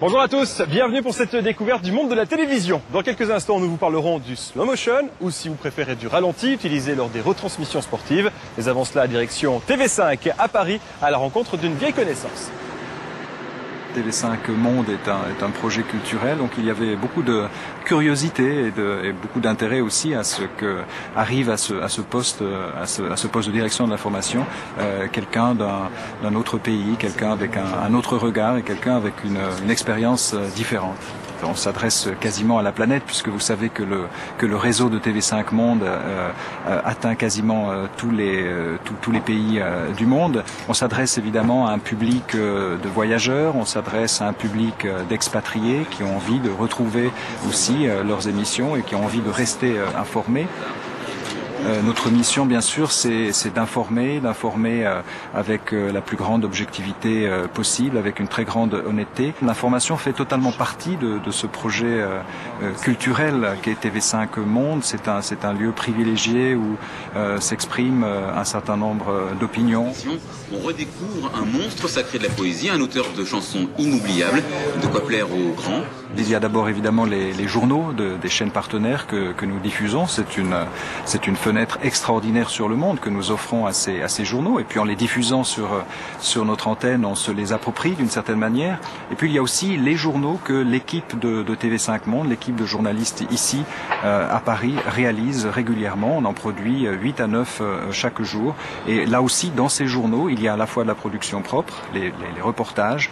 Bonjour à tous, bienvenue pour cette découverte du monde de la télévision. Dans quelques instants, nous vous parlerons du slow motion, ou si vous préférez du ralenti, utilisé lors des retransmissions sportives. Mais avant cela, direction TV5 à Paris, à la rencontre d'une vieille connaissance. TV5 Monde est un projet culturel, donc il y avait beaucoup de curiosité et beaucoup d'intérêt aussi à ce que arrive à ce poste de direction de l'information quelqu'un d'un autre pays, quelqu'un avec un autre regard et quelqu'un avec une expérience différente. On s'adresse quasiment à la planète puisque vous savez que le réseau de TV5 Monde atteint quasiment tous les pays du monde. On s'adresse évidemment à un public de voyageurs, on s'adresse à un public d'expatriés qui ont envie de retrouver aussi leurs émissions et qui ont envie de rester informés. Notre mission, bien sûr, c'est d'informer avec la plus grande objectivité possible, avec une très grande honnêteté. L'information fait totalement partie de ce projet culturel qu'est TV5 Monde. C'est un lieu privilégié où s'expriment un certain nombre d'opinions. On redécouvre un monstre sacré de la poésie, un auteur de chansons inoubliables, de quoi plaire aux grands. Il y a d'abord évidemment les journaux des chaînes partenaires que nous diffusons. C'est une fenêtre extraordinaire sur le monde que nous offrons à ces journaux. Et puis en les diffusant sur notre antenne, on se les approprie d'une certaine manière. Et puis il y a aussi les journaux que l'équipe de TV5 Monde, l'équipe de journalistes ici à Paris, réalise régulièrement. On en produit 8 à 9 chaque jour. Et là aussi, dans ces journaux, il y a à la fois de la production propre, les reportages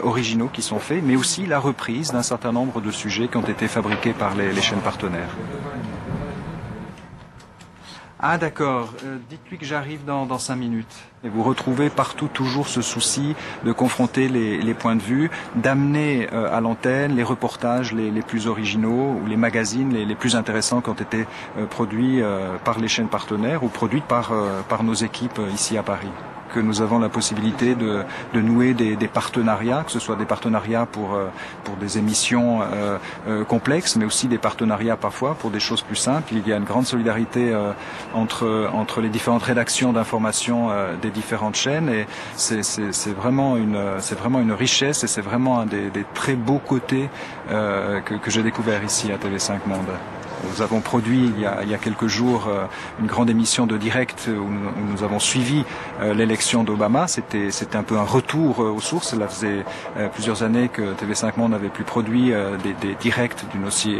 originaux qui sont faits, mais aussi la reprise d'un certain nombre de sujets qui ont été fabriqués par les chaînes partenaires. Ah d'accord, dites-lui que j'arrive dans 5 minutes. Et vous retrouvez partout toujours ce souci de confronter les points de vue, d'amener à l'antenne les reportages les plus originaux ou les magazines les plus intéressants qui ont été produits par les chaînes partenaires ou produits par nos équipes ici à Paris. Que nous avons la possibilité de nouer des partenariats, que ce soit des partenariats pour des émissions complexes, mais aussi des partenariats parfois pour des choses plus simples. Il y a une grande solidarité entre les différentes rédactions d'information des différentes chaînes et c'est vraiment une richesse et c'est vraiment un des très beaux côtés que j'ai découvert ici à TV5 Monde. Nous avons produit il y a quelques jours une grande émission de direct où nous avons suivi l'élection d'Obama. C'était un peu un retour aux sources. Cela faisait plusieurs années que TV5 Monde n'avait plus produit des directs d'une aussi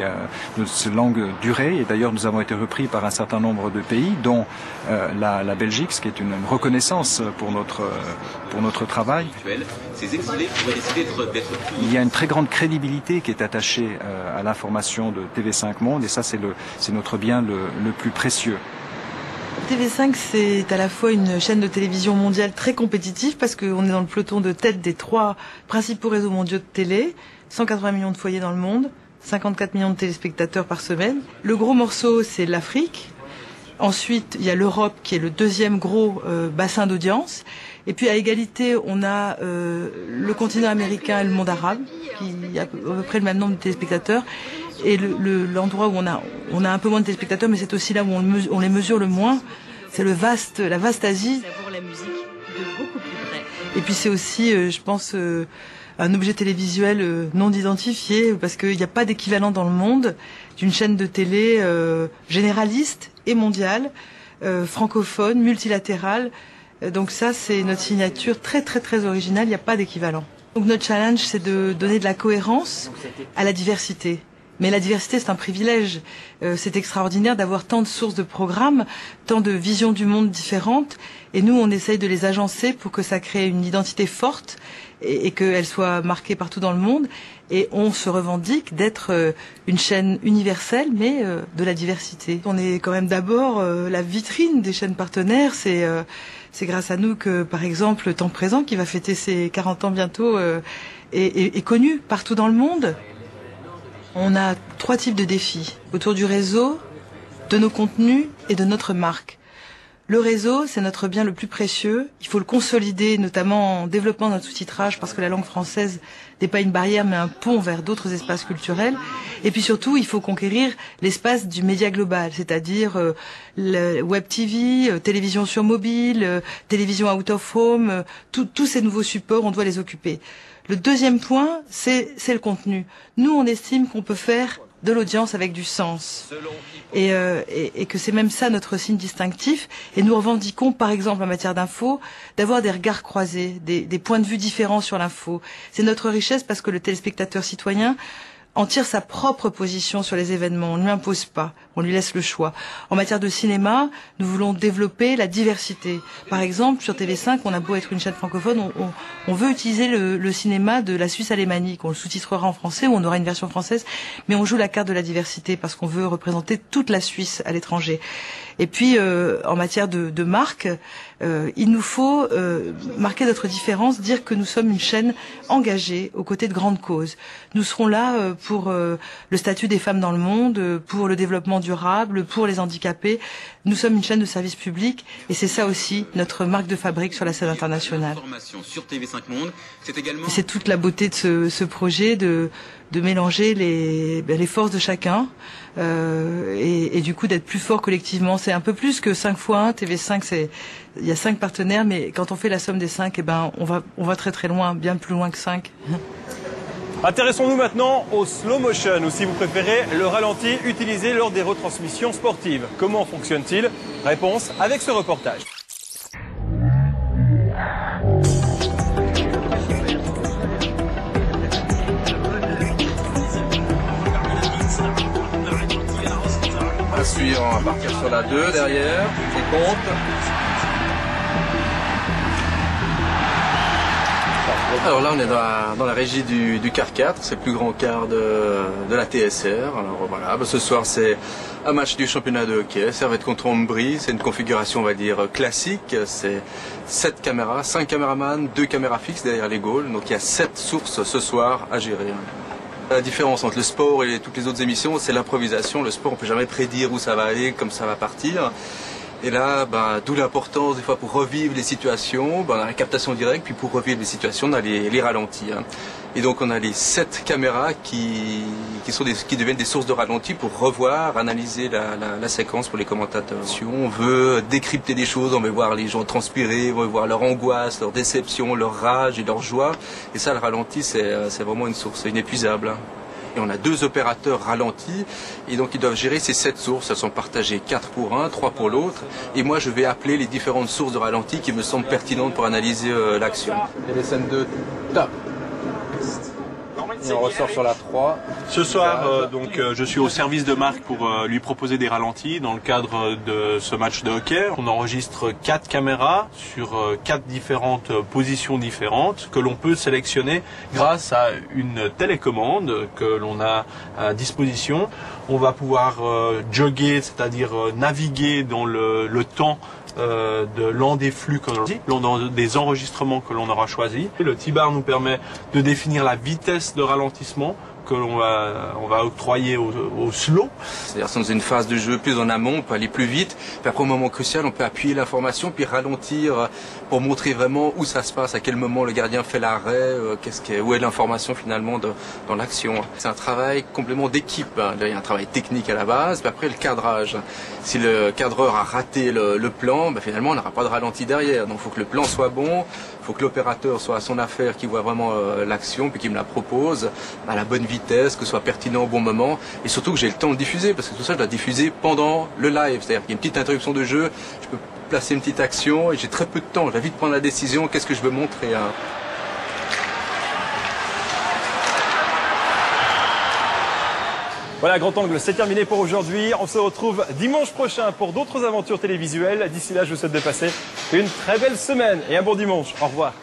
longue durée. Et d'ailleurs, nous avons été repris par un certain nombre de pays, dont la Belgique, ce qui est une reconnaissance pour notre travail. Il y a une très grande crédibilité qui est attachée à l'information de TV5 Monde et ça c'est notre bien le plus précieux. TV5 c'est à la fois une chaîne de télévision mondiale très compétitive parce qu'on est dans le peloton de tête des 3 principaux réseaux mondiaux de télé, 180 millions de foyers dans le monde, 54 millions de téléspectateurs par semaine. Le gros morceau c'est l'Afrique. Ensuite, il y a l'Europe qui est le deuxième gros bassin d'audience. Et puis à égalité, on a le continent américain et le monde arabe, qui a à peu près le même nombre de téléspectateurs. Et l'endroit où on a un peu moins de téléspectateurs, mais c'est aussi là où on les mesure le moins, c'est la vaste Asie. La musique de beaucoup plus près. Et puis c'est aussi, je pense, un objet télévisuel non identifié, parce qu'il n'y a pas d'équivalent dans le monde d'une chaîne de télé généraliste et mondiale, francophone, multilatérale. Donc ça, c'est notre signature très très très originale, il n'y a pas d'équivalent. Donc notre challenge, c'est de donner de la cohérence à la diversité. Mais la diversité, c'est un privilège. C'est extraordinaire d'avoir tant de sources de programmes, tant de visions du monde différentes. Et nous, on essaye de les agencer pour que ça crée une identité forte et qu'elle soit marquée partout dans le monde. Et on se revendique d'être une chaîne universelle, mais de la diversité. On est quand même d'abord la vitrine des chaînes partenaires. C'est grâce à nous que, par exemple, le Temps Présent, qui va fêter ses 40 ans bientôt, est connu partout dans le monde. On a 3 types de défis autour du réseau, de nos contenus et de notre marque. Le réseau, c'est notre bien le plus précieux. Il faut le consolider, notamment en développant notre sous-titrage, parce que la langue française n'est pas une barrière, mais un pont vers d'autres espaces culturels. Et puis surtout, il faut conquérir l'espace du média global, c'est-à-dire le web TV, télévision sur mobile, télévision out of home, tous ces nouveaux supports, on doit les occuper. Le deuxième point, c'est le contenu. Nous, on estime qu'on peut faire de l'audience avec du sens. Et que c'est même ça notre signe distinctif. Et nous revendiquons, par exemple, en matière d'info, d'avoir des regards croisés, des points de vue différents sur l'info. C'est notre richesse parce que le téléspectateur citoyen en tire sa propre position sur les événements. On ne lui impose pas, on lui laisse le choix. En matière de cinéma, nous voulons développer la diversité. Par exemple, sur TV5, on a beau être une chaîne francophone, on veut utiliser le cinéma de la Suisse alémanique. On le sous-titrera en français ou on aura une version française, mais on joue la carte de la diversité parce qu'on veut représenter toute la Suisse à l'étranger. Et puis, en matière de marque, il nous faut marquer notre différence, dire que nous sommes une chaîne engagée aux côtés de grandes causes. Nous serons là pour le statut des femmes dans le monde, pour le développement durable, pour les handicapés. Nous sommes une chaîne de service public et c'est ça aussi notre marque de fabrique sur la scène internationale. Et c'est toute la beauté de ce projet de mélanger les forces de chacun et du coup d'être plus fort collectivement. C'est un peu plus que 5 x 1, TV5, il y a 5 partenaires, mais quand on fait la somme des 5, on va très très loin, bien plus loin que 5. Intéressons-nous maintenant au slow motion, ou si vous préférez, le ralenti utilisé lors des retransmissions sportives. Comment fonctionne-t-il? Réponse avec ce reportage. À suivre, on va partir sur la 2 derrière, qui compte. Alors là, on est dans la régie du car 4, c'est le plus grand car de la TSR. Alors voilà, ce soir c'est un match du championnat de hockey, Servette contre Ombrie, c'est une configuration on va dire classique, c'est 7 caméras, 5 caméramans, 2 caméras fixes derrière les goals, donc il y a 7 sources ce soir à gérer. La différence entre le sport et toutes les autres émissions, c'est l'improvisation. Le sport, on ne peut jamais prédire où ça va aller, comme ça va partir. Et là, d'où l'importance des fois pour revivre les situations, on a la captation directe, puis pour revivre les situations, on a les ralentis. Et donc on a les 7 caméras qui deviennent des sources de ralentis pour revoir, analyser la séquence pour les commentateurs. Si on veut décrypter des choses, on veut voir les gens transpirer, on veut voir leur angoisse, leur déception, leur rage et leur joie. Et ça, le ralenti, c'est vraiment une source inépuisable. Et on a 2 opérateurs ralentis et donc ils doivent gérer ces 7 sources. Elles sont partagées 4 pour un, 3 pour l'autre. Et moi je vais appeler les différentes sources de ralenti qui me semblent pertinentes pour analyser l'action. Et les scènes de top. Et on ressort sur la 3. Ce soir, je suis au service de Marc pour lui proposer des ralentis dans le cadre de ce match de hockey. On enregistre 4 caméras sur 4 différentes positions différentes que l'on peut sélectionner grâce à une télécommande que l'on a à disposition. On va pouvoir jogger, c'est-à-dire naviguer dans le temps de l'un des flux que l'on dit, dans des enregistrements que l'on aura choisis. Le T-bar nous permet de définir la vitesse de ralentissement que l'on va octroyer au slow. C'est-à-dire dans une phase de jeu plus en amont, on peut aller plus vite, puis après au moment crucial, on peut appuyer l'information, puis ralentir pour montrer vraiment où ça se passe, à quel moment le gardien fait l'arrêt, où est l'information finalement dans l'action. C'est un travail complètement d'équipe. Il y a un travail technique à la base, puis après le cadrage. Si le cadreur a raté le plan, finalement on n'aura pas de ralenti derrière. Donc il faut que le plan soit bon, il faut que l'opérateur soit à son affaire, qu'il voit vraiment l'action, puis qu'il me la propose à la bonne vitesse, que ce soit pertinent au bon moment, et surtout que j'ai le temps de diffuser, parce que tout ça je dois diffuser pendant le live, c'est-à-dire qu'il y a une petite interruption de jeu, je peux placer une petite action, et j'ai très peu de temps, je dois vite prendre la décision, qu'est-ce que je veux montrer. Voilà, Grand Angle, c'est terminé pour aujourd'hui. On se retrouve dimanche prochain pour d'autres aventures télévisuelles. D'ici là, je vous souhaite de passer une très belle semaine et un bon dimanche. Au revoir.